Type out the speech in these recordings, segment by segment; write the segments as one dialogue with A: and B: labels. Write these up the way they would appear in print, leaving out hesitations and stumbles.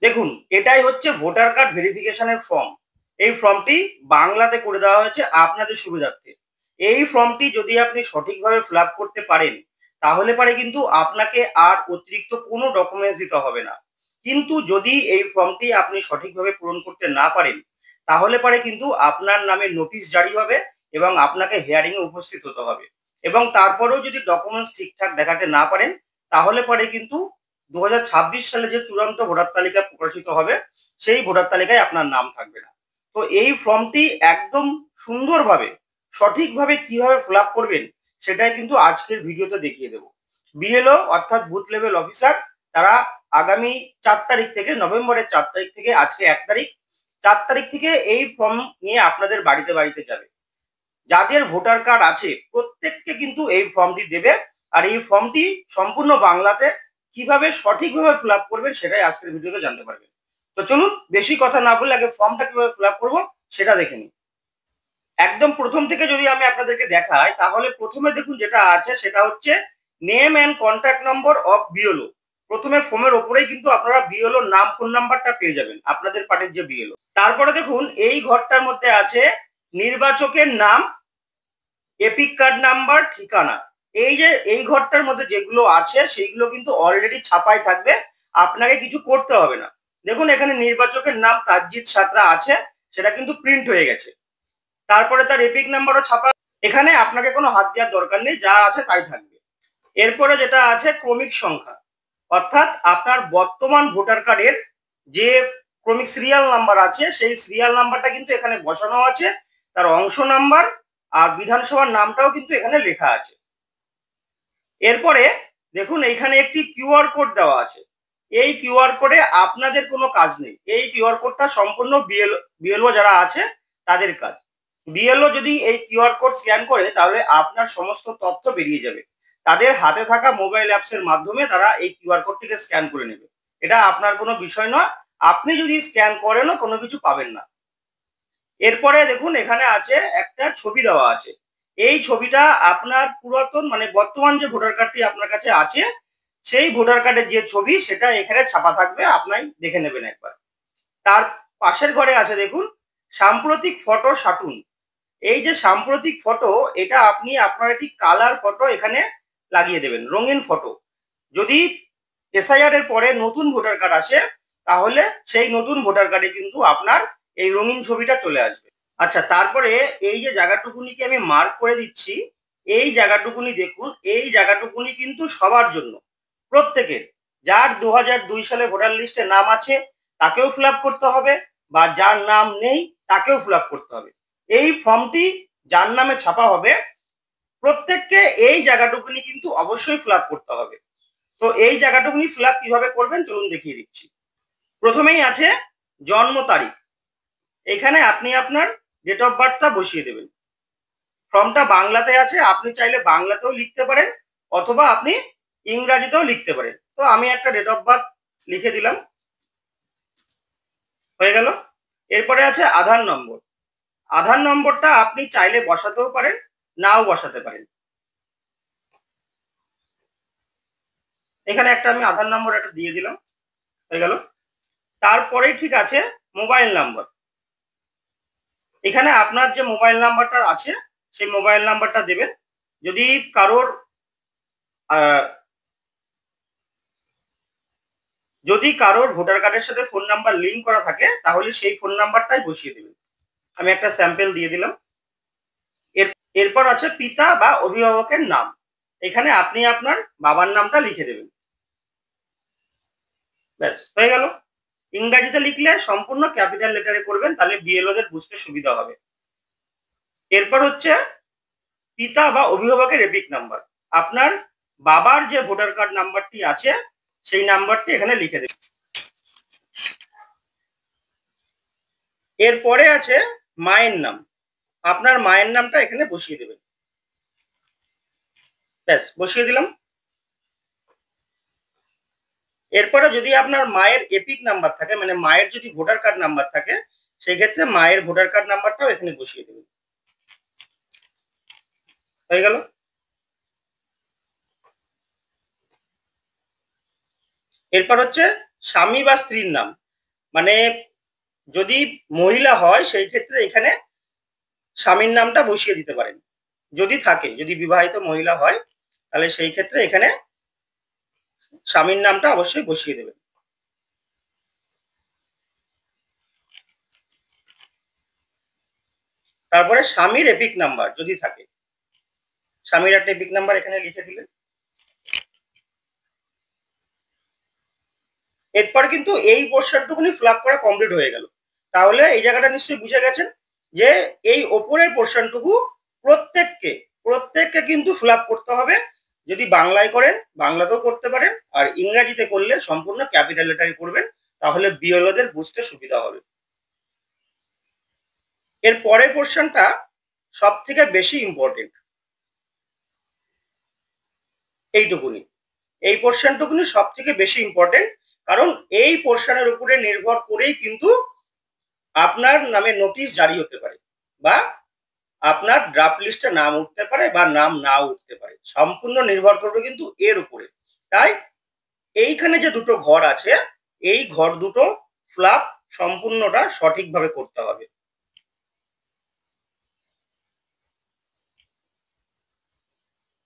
A: দেখুন, এটাই হচ্ছে ভোটার কার্ড ভেরিফিকেশনের ফর্ম। এই ফর্মটি বাংলাতে করে দেওয়া হয়েছে আপনাদের সুবিধার্থে। এই ফর্মটি যদি আপনি সঠিকভাবে ফিল আপ করতে পারেন, তাহলে পারে কিন্তু আপনাকে আর অতিরিক্ত কোনো ডকুমেন্টস দিতে হবে না। কিন্তু যদি এই ফর্মটি আপনি সঠিকভাবে পূরণ করতে না পারেন, তাহলে পারে কিন্তু আপনার নামে নোটিশ জারি হবে এবং আপনাকে হিয়ারিং এ উপস্থিত হতে হবে। এবং তারপরেও যদি ডকুমেন্টস ঠিকঠাক দেখাতে না পারেন, তাহলে পরে কিন্তু 2026 সালে যে চূড়ান্ত ভোটার তালিকা প্রকাশিত হবে, সেই ভোটার তালিকায় আপনার নাম থাকবে না। তো এই ফর্মটি একদম সুন্দরভাবে, সঠিকভাবে কিভাবে ফিল আপ করবেন, সেটাই কিন্তু আজকের ভিডিওতে দেখিয়ে দেব। বিএলও অর্থাৎ বুথ লেভেল অফিসার, তারা আগামী 4 তারিখ থেকে, নভেম্বরের 4 তারিখ থেকে আজকে 1 তারিখ, 4 তারিখ থেকে এই ফর্ম নিয়ে আপনাদের বাড়িতে বাড়িতে যাবে। যাদের ভোটার কার্ড আছে প্রত্যেককে কিন্তু এই ফর্মটি দেবে। আর এই ফর্মটি সম্পূর্ণ বাংলাতে কিভাবে সঠিকভাবে ফিল আপ করবেন সেটাই আজকের ভিডিওতে জানতে পারবেন। তো চলুন বেশি কথা না বলে আগে ফর্মটা কিভাবে ফিল আপ করবো সেটা দেখে নিই। একদম প্রথম থেকে যদি আমি আপনাদেরকে দেখাই, তাহলে প্রথমে দেখুন যেটা আছে সেটা হচ্ছে name and contact number of BLO. প্রথমে ফর্মের ওপরেই কিন্তু আপনারা বিএলও নাম, ফোন নাম্বারটা পেয়ে যাবেন, আপনাদের পার্টির যে বিএলও। তারপরে দেখুন এই ঘরটার মধ্যে আছে নির্বাচকের নাম, এপিক কার্ড নাম্বার, ঠিকানা। এই যে এই ঘরটার মধ্যে যেগুলো আছে সেইগুলো কিন্তু অলরেডি ছাপাই থাকবে, আপনাকে কিছু করতে হবে না। দেখুন এখানে নির্বাচকের নাম তাজজিৎ সাঁতরা আছে, সেটা কিন্তু প্রিন্ট হয়ে গেছে। তারপরে তার এপিক নাম্বারও ছাপা, এখানে আপনাকে কোনো হাত দেওয়ার দরকার নেই, যা আছে তাই থাকবে। এরপরে যেটা আছে ক্রমিক সংখ্যা, অর্থাৎ আপনার বর্তমান ভোটার কার্ডের যে ক্রমিক সিরিয়াল নাম্বার আছে সেই সিরিয়াল নাম্বারটা কিন্তু এখানে বসানো আছে, তার অংশ নাম্বার আর বিধানসভার নামটাও কিন্তু এখানে লেখা আছে। এরপরে দেখুন এইখানে একটি কিউআর কোড দেওয়া আছে। এই কিউআর কোডে আপনাদের কোনো কাজ নেই, এই কিউআর কোডটা সম্পূর্ণ বিএলও যারা আছে তাদের কাজ। বিএলও যদি এই কিউআর কোড স্ক্যান করে তাহলে আপনার সমস্ত তথ্য বেরিয়ে যাবে। তাদের হাতে থাকা মোবাইল অ্যাপস এর মাধ্যমে তারা এই কিউআর কোডটিকে স্ক্যান করে নেবে। এটা আপনার কোনো বিষয় নয়, আপনি যদি স্ক্যান করেনও কোনো কিছু পাবেন না। এরপরে দেখুন এখানে আছে একটা ছবি দেওয়া আছে। এই ছবিটা আপনার পুরাতন মানে বর্তমান যে ভোটার কার্ডটি আপনার কাছে আছে, সেই ভোটার কার্ডের যে ছবি সেটা এখানে ছাপা থাকবে, আপনি দেখে নেবেন একবার। তার পাশের ঘরে আছে দেখুন সাম্প্রতিক ফটো সাটুন। এই যে সাম্প্রতিক ফটো, এটা আপনি আপনার একটি কালার ফটো এখানে লাগিয়ে দেবেন, রঙিন ফটো। যদি এসআইআর এর পরে নতুন ভোটার কার্ড আসে, তাহলে সেই নতুন ভোটার কার্ডে কিন্তু আপনার এই রঙিন ছবিটা চলে আসবে। আচ্ছা, তারপরে এই যে জায়গাটুকুনিকে আমি মার্ক করে দিচ্ছি, এই জায়গাটুকুনি দেখুন, এই জায়গাটুকুনি কিন্তু সবার জন্য, প্রত্যেকের। যার 2002 সালে ভোটার লিস্টে নাম আছে তাকেও ফিল আপ করতে হবে, বা যার নাম নেই তাকেও ফিল আপ করতে হবে। এই ফর্মটি যার নামে ছাপা হবে প্রত্যেককে এই জায়গাটুকুনি কিন্তু অবশ্যই ফিল আপ করতে হবে। তো এই জায়গাটুকুনি ফিল আপ কিভাবে করবেন চলুন দেখিয়ে দিচ্ছি। প্রথমেই আছে জন্ম তারিখ, এখানে আপনি আপনার ডেট অফ বার্থটা বসিয়ে দেবেন। ফর্মটা বাংলাতে আছে, আপনি চাইলে বাংলাতেও লিখতে পারেন অথবা আপনি ইংরাজিতেও লিখতে পারেন। তো আমি একটা ডেট অফ বার্থ লিখে দিলাম, হয়ে গেল। এরপরে আছে আধার নম্বর। আধার নম্বরটা আপনি চাইলে বসাতেও পারেন, নাও বসাতে পারেন। এখানে একটা আমি আধার নম্বর একটা দিয়ে দিলাম, হয়ে গেল। তারপরেই ঠিক আছে মোবাইল নাম্বার। এখানে আপনার যে মোবাইল নাম্বারটা আছে সেই মোবাইল নাম্বারটা দেবেন। যদি কারোর ভোটার কার্ডের সাথে ফোন নাম্বার লিঙ্ক করা থাকে তাহলে সেই ফোন নাম্বারটাই বসিয়ে দেবেন। আমি একটা স্যাম্পল দিয়ে দিলাম। এরপর আছে পিতা বা অভিভাবকের নাম, এখানে আপনি আপনার বাবার নামটা লিখে দেবেন, ব্যাস হয়ে গেল। ইংরাজিতে লিখলে সম্পূর্ণ ক্যাপিটাল লেটারে করবেন, তাহলে বিএলওদের বুঝতে সুবিধা হবে। এরপর হচ্ছে পিতা বা অভিভাবকের এপিক নাম্বার, আপনার বাবার যে ভোটার কার্ড নাম্বারটি আছে সেই নাম্বারটি এখানে লিখে দেবেন। এরপরে আছে মায়ের নাম, আপনার মায়ের নামটা এখানে বসিয়ে দেবেন, ব্যাস বসিয়ে দিলাম। এরপরে যদি আপনার মায়ের এপিক নাম্বার থাকে, মানে মায়ের যদি ভোটার কার্ড নাম্বার থাকে, সেই ক্ষেত্রে মায়ের ভোটার কার্ড নাম্বারটাও এখানে বসিয়ে দেবেন, হয়ে গেল। এরপর হচ্ছে স্বামী বা স্ত্রীর নাম, মানে যদি মহিলা হয় সেই ক্ষেত্রে এখানে স্বামীর নামটা বসিয়ে দিতে পারেন, যদি থাকে, যদি বিবাহিত মহিলা হয় তাহলে সেই ক্ষেত্রে এখানে স্বামীর নামটা অবশ্যই বসিয়ে দেবেন। তারপরে স্বামীর এপিক নাম্বার যদি থাকে, স্বামীর একটা এপিক নাম্বার এখানে লিখে দিলেন। এরপর কিন্তু এই পোর্শনটুকুনি ফিল আপ করা কমপ্লিট হয়ে গেল। তাহলে এই জায়গাটা নিশ্চয়ই বুঝে গেছেন যে এই ওপরের পোর্শনটুকু প্রত্যেককে প্রত্যেককে কিন্তু ফিল আপ করতে হবে। যদি বাংলায় করেন বাংলাতেও করতে পারেন, আর ইংরাজিতে করলে সম্পূর্ণ ক্যাপিটাল লেটারে করবেন, তাহলে বিএলওদের বুঝতে সুবিধা হবে। এর পরের পোর্শনটা সব থেকে বেশি ইম্পর্টেন্ট, এইটুকুনি, এই পোর্শনটুকুনি সব থেকে বেশি ইম্পর্টেন্ট, কারণ এই পোর্শনের উপরে নির্ভর করেই কিন্তু আপনার নামে নোটিশ জারি হতে পারে, বা আপনার ড্রাফট লিস্টে নাম উঠতে পারে বা নাম নাও উঠতে পারে, সম্পূর্ণ নির্ভর করবে কিন্তু এর উপরে। তাই এইখানে যে দুটো ঘর আছে, এই ঘর দুটো ফিল আপ সম্পূর্ণটা সঠিকভাবে করতে হবে।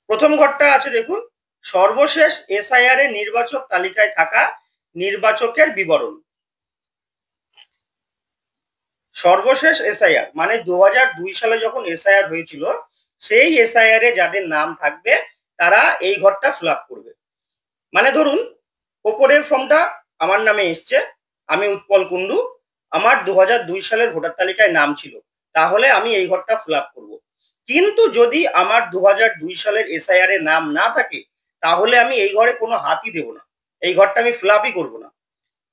A: প্রথম ঘরটা আছে দেখুন, সর্বশেষ এসআইআর এর নির্বাচক তালিকায় থাকা নির্বাচকের বিবরণ। সর্বশেষ এসআইআর মানে 2002 সালে যখন এসআইআর হয়েছিল, সেই এসআইআর এ যাদের নাম থাকবে তারা এই ঘরটা ফিল আপ করবে। মানে ধরুন ওপরের ফর্মটা আমার নামে এসছে, আমি উৎপল কুন্ডু, আমার 2002 সালের ভোটার তালিকায় নাম ছিল, তাহলে আমি এই ঘরটা ফিল আপ করবো। কিন্তু যদি আমার 2002 সালের এসআইআর এর নাম না থাকে, তাহলে আমি এই ঘরে কোনো হাতই দেব না, এই ঘরটা আমি ফিল আপই করবো না।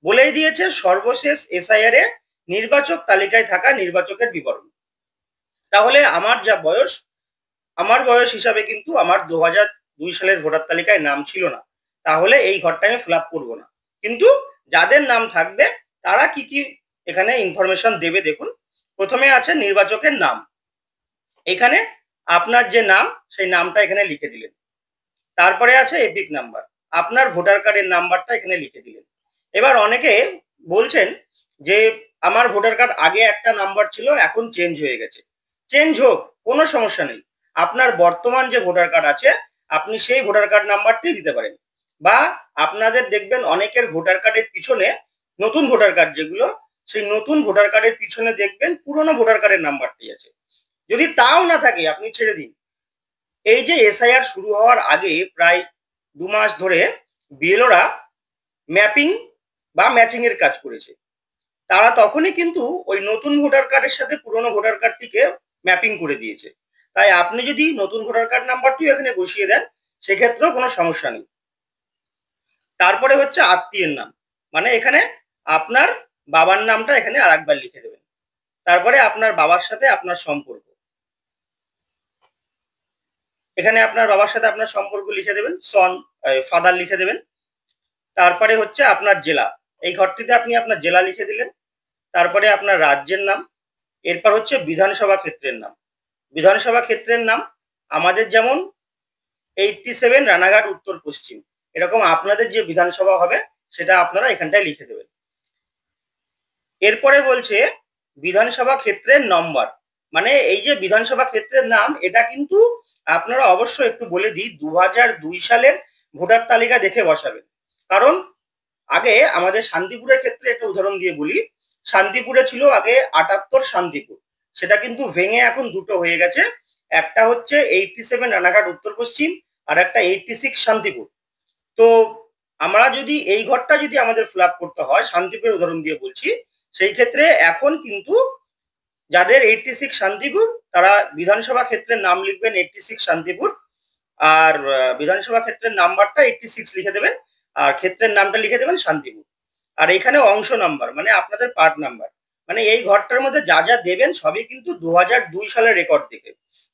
A: বলেই দিয়েছে সর্বশেষ এসআইআর এ নির্বাচক তালিকায় থাকা নির্বাচকের বিবরণ। তাহলে আমার যা বয়স, আমার বয়স হিসাবে কিন্তু আমার 2002 সালের ভোটার তালিকায় নাম ছিল না, তাহলে এই ঘরটা আমি ফিল আপ করবো না। কিন্তু যাদের নাম থাকবে তারা কি কি এখানে ইনফরমেশন দেবে দেখুন। প্রথমে আছে নির্বাচকের নাম, এখানে আপনার যে নাম সেই নামটা এখানে লিখে দিলেন। তারপরে আছে এপিক নাম্বার, আপনার ভোটার কার্ডের নাম্বারটা এখানে লিখে দিলেন। এবার অনেকে বলছেন যে আমার ভোটার কার্ড আগে একটা নাম্বার ছিল, এখন চেঞ্জ হয়ে গেছে। চেঞ্জ হোক, কোনো সমস্যা নেই, আপনার বর্তমান যে ভোটার কার্ড আছে আপনি সেই ভোটার কার্ড নাম্বারটি দিতে পারেন। বা আপনাদের দেখবেন অনেকের ভোটার কার্ডের পিছনে, নতুন ভোটার কার্ড যেগুলো, সেই নতুন ভোটার কার্ডের পিছনে দেখবেন পুরনো ভোটার কার্ডের নাম্বারটি আছে। যদি তাও না থাকে আপনি ছেড়ে দিন। এই যে এসআইআর শুরু হওয়ার আগে প্রায় 2 মাস ধরে বিএলওরা ম্যাপিং বা ম্যাচিং এর কাজ করেছে। তারা তখনই কিন্তু ওই নতুন ভোটার কার্ডের সাথে পুরনো ভোটার কার্ডটিকে ম্যাপিং করে দিয়েছে। তাই আপনি যদি নতুন ভোটার কার্ড নাম্বারটিও এখানে বসিয়ে দেন সেক্ষেত্রেও কোনো সমস্যা নেই। তারপরে হচ্ছে আত্মীয়ের নাম, মানে এখানে আপনার বাবার নামটা এখানে আরেকবার লিখে দেবেন। তারপরে আপনার বাবার সাথে আপনার সম্পর্ক, এখানে আপনার বাবার সাথে আপনার সম্পর্ক লিখে দেবেন, সন ফাদার লিখে দেবেন। তারপরে হচ্ছে আপনার জেলা, এই ঘরটিতে আপনি আপনার জেলা লিখে দিলেন। তারপরে আপনার রাজ্যের নাম। এরপর হচ্ছে বিধানসভা ক্ষেত্রের নাম। বিধানসভা ক্ষেত্রের নাম আমাদের যেমন 87 রানাঘাট উত্তর পশ্চিম, এরকম আপনাদের যে বিধানসভা হবে সেটা আপনারা এখানটায় লিখে দেবেন। এরপরে বলছে বিধানসভা ক্ষেত্রের নম্বর, মানে এই যে বিধানসভা ক্ষেত্রের নাম এটা কিন্তু আপনারা অবশ্যই একটু বলে দিই 2002 সালের ভোটার তালিকা দেখে বসাবেন। কারণ আগে আমাদের শান্তিপুরের ক্ষেত্রে একটা উদাহরণ দিয়ে বলি, শান্তিপুরে ছিল আগে 78 শান্তিপুর, সেটা কিন্তু ভেঙে এখন দুটো হয়ে গেছে, একটা হচ্ছে 87 রানাঘাট উত্তর পশ্চিম আর একটা 86 শান্তিপুর। তো আমরা যদি এই ঘরটা যদি আমাদের ফিল আপ করতে হয়, শান্তিপুরের উদাহরণ দিয়ে বলছি, সেই ক্ষেত্রে এখন কিন্তু যাদের 86 শান্তিপুর তারা বিধানসভা ক্ষেত্রের নাম লিখবেন 86 শান্তিপুর, আর বিধানসভা ক্ষেত্রের নাম্বারটা 86 লিখে দেবেন, আর ক্ষেত্রের নামটা লিখে দেবেন শান্তিপুর। আর এখানে অংশ নাম্বার মানে আপনাদের পার্ট নাম্বার, মানে এই ঘরটার মধ্যে যা যা দেবেন সবই কিন্তু 2002 সালের রেকর্ড থেকে।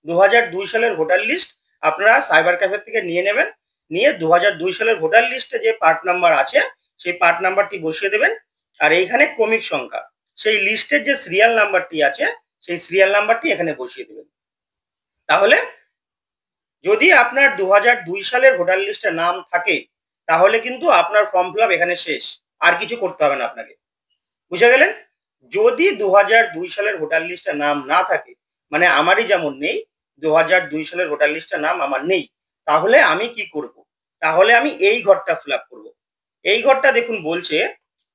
A: 2002 সালের ভোটার লিস্ট আপনারা সাইবার ক্যাফে থেকে নিয়ে নেবেন, নিয়ে 2002 সালের ভোটার লিস্টে যে পার্ট নাম্বার আছে সেই পার্ট নাম্বারটি বসিয়ে দেবেন। আর এইখানে ক্রমিক সংখ্যা, সেই লিস্টের যে সিরিয়াল নাম্বারটি আছে সেই সিরিয়াল নাম্বারটি এখানে বসিয়ে দেবেন। তাহলে যদি আপনার 2002 সালের ভোটার লিস্টে নাম থাকে তাহলে কিন্তু আপনার ফর্ম ফিল আপ এখানে শেষ, আর কিছু করতে হবে না আপনাকে। বুঝে গেলেন? যদি 2002 সালের ভোটার লিস্টে নাম না থাকে, মানে আমারই যেমন নেই, 2002 সালের ভোটার লিস্টে নাম আমার নেই, তাহলে আমি কি করব? তাহলে আমি এই ঘরটা ফিল আপ করবো। এই ঘরটা দেখুন বলছে,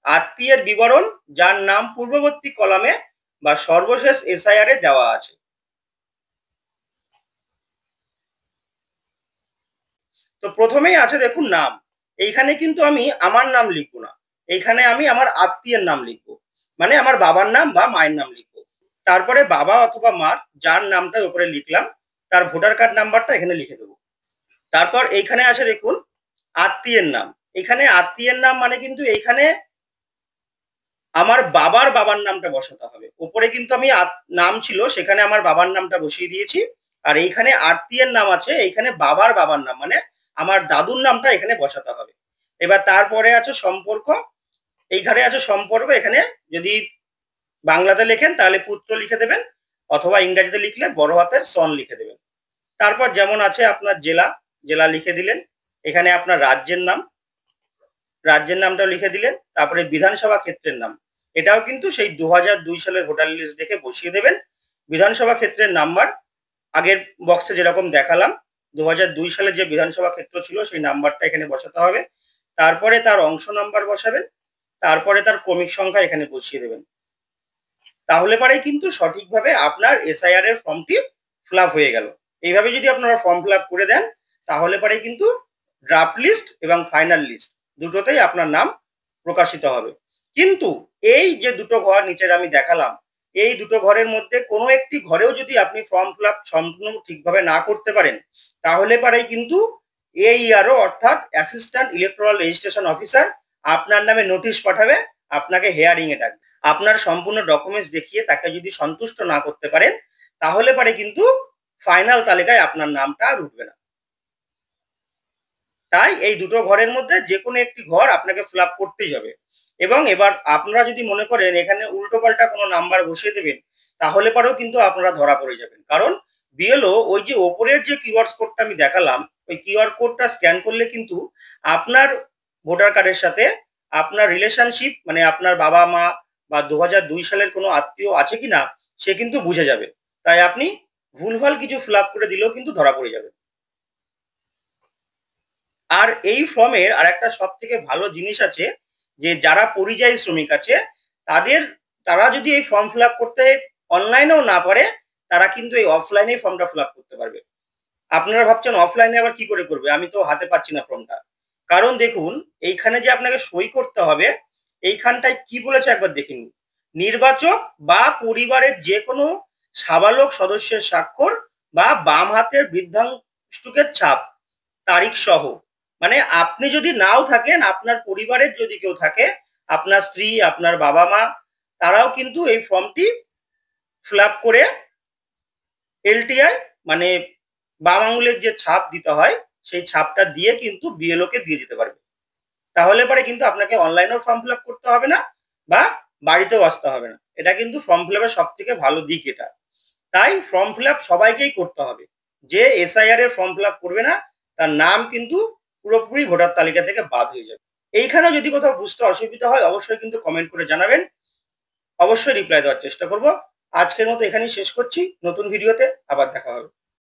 A: আত্মীয়ের বিবরণ যার নাম পূর্ববর্তী কলামে বা সর্বশেষ এসআইআর এ দেওয়া আছে। তো প্রথমেই আছে দেখুন নাম। এইখানে কিন্তু আমি আমার নাম লিখবো না, এইখানে আমি আমার আত্মীয়ের নাম লিখবো, মানে আমার বাবার নাম বা মায়ের নাম লিখবো। তারপরে বাবা অথবা মার যার নামটা উপরে লিখলাম তার ভোটার কার্ড নাম্বারটা এখানে লিখে দেবো। তারপর এইখানে আছে দেখুন আত্মীয়ের নাম। এখানে আত্মীয়ের নাম মানে কিন্তু এইখানে আমার বাবার বাবার নামটা বসাতে হবে। উপরে কিন্তু আমি নাম ছিল সেখানে আমার বাবার নামটা বসিয়ে দিয়েছি, আর এইখানে আত্মীয়ের নাম আছে, এইখানে বাবার বাবার নাম মানে আমার দাদুর নামটা এখানে বসাতে হবে। এবার তারপরে আছে সম্পর্ক। এইখানে আছে সম্পর্ক, এখানে যদি বাংলাতে লেখেন তাহলে পুত্র লিখে দেবেন, অথবা ইংরেজিতে লিখলে বড় হাতের সন লিখে দেবেন। তারপর যেমন আছে আপনার জেলা, জেলা লিখে দিলেন। এখানে আপনার রাজ্যের নাম, রাজ্যের নামটাও লিখে দিলেন। তারপরে বিধানসভা ক্ষেত্রের নাম, এটাও কিন্তু সেই 2002 সালের ভোটার লিস্ট দেখে বসিয়ে দেবেন। বিধানসভা ক্ষেত্রের নাম্বার আগের বক্সে যেরকম দেখালাম, 2002 সালে যে বিধানসভা ক্ষেত্র ছিল সেই নাম্বারটা এখানে বসাতে হবে। তারপরে তার অংশ নাম্বার বসাবেন, তারপরে তার ক্রমিক সংখ্যা এখানে বসিয়ে দেবেন। তাহলে পরেই কিন্তু সঠিকভাবে আপনার এসআইআর এর ফর্মটি ফিল আপ হয়ে গেল। এইভাবে যদি আপনারা ফর্ম ফিল আপ করে দেন তাহলে পরেই কিন্তু ড্রাফট লিস্ট এবং ফাইনাল লিস্ট দুটোতেই আপনার নাম প্রকাশিত হবে। কিন্তু এই যে দুটো ঘর নিচের আমি দেখালাম, এই দুটো ঘরের মধ্যে কোনো একটি ঘরেও যদি আপনি ফর্ম ফিল আপ সম্পূর্ণ ঠিকভাবে না করতে পারেন তাহলে পরেই কিন্তু AERO অর্থাৎ অ্যাসিস্ট্যান্ট ইলেকটোরাল রেজিস্ট্রেশন অফিসার আপনার নামে নোটিশ পাঠাবে, আপনাকে হেয়ারিং এ ডাকবে। আপনার সম্পূর্ণ ডকুমেন্টস দেখিয়ে তাকে যদি সন্তুষ্ট না করতে পারেন তাহলে পরে কিন্তু ফাইনাল তালিকায় আপনার নামটা আর উঠবে না। তাই এই দুটো ঘরের মধ্যে যে কোনো একটি ঘর আপনাকে ফিল আপ করতেই হবে। এবং এবার আপনারা যদি মনে করেন এখানে উল্টোপাল্টা কোনো নাম্বার বসিয়ে দেবেন তাহলে পরেও কিন্তু আপনারা ধরা পড়ে যাবেন। কারণ বিএলও ওই যে ওপরের যে কিউআর কোডটা আমি দেখালাম, ওই কিউআর কোডটা স্ক্যান করলে কিন্তু আপনার ভোটার কার্ডের সাথে আপনার রিলেশনশিপ মানে আপনার বাবা মা বা 2002 সালের কোনো আত্মীয় আছে কিনা সে কিন্তু বুঝে যাবে। তাই আপনি ভুলভাল কিছু ফিল আপ করে দিলেও কিন্তু ধরা পড়ে যাবে। আর এই ফর্মের আর একটা সব থেকে ভালো জিনিস আছে যে যারা পরিযায়ী শ্রমিক আছে তাদের, তারা যদি এই ফর্ম ফিল আপ করতে অনলাইনেও না পারে তারা কিন্তু এই অফলাইনে ফর্মটা ফিল আপ করতে পারবে। আপনারা ভাবছেন অফলাইনে আবার কি করে করবে, আমি তো হাতে পাচ্ছি না ফর্মটা। কারণ দেখুন এইখানে যে আপনাকে সই করতে হবে, এইখানটায় কি বলেছে একবার দেখে নিন। নির্বাচক বা পরিবারের যে কোনো সাবালক সদস্যের স্বাক্ষর বা বাম হাতের বৃদ্ধাঙ্গুষ্ঠের ছাপ, তারিখ সহ। মানে আপনি যদি নাও থাকেন, আপনার পরিবারের যদি কেউ থাকে, আপনার স্ত্রী, আপনার বাবা মা, তারাও কিন্তু এই ফর্মটি ফিল আপ করে এলটিআই মানে বাম আঙুলের যে ছাপ দিতে হয় সেই ছাপটা দিয়ে কিন্তু বিএলও কে দিয়ে যেতে পারবে। তাহলে পরে কিন্তু আপনাকে অনলাইনেও ফর্ম ফিল আপ করতে হবে না বা বাড়িতেও আসতে হবে না। এটা কিন্তু ফর্ম ফিল আপের সব থেকে ভালো দিক এটা। তাই ফর্ম ফিল আপ সবাইকেই করতে হবে। যে এসআইআর এর ফর্ম ফিল আপ করবে না তার নাম কিন্তু পুরোপুরি ভোটার তালিকা থেকে বাদ হয়ে যাবে। এইখানেও যদি কোথাও বুঝতে অসুবিধা হয় অবশ্যই কিন্তু কমেন্ট করে জানাবেন, অবশ্যই রিপ্লাই দেওয়ার চেষ্টা করব। আজকের মতো এখানেই শেষ করছি, নতুন ভিডিওতে আবার দেখা হবে।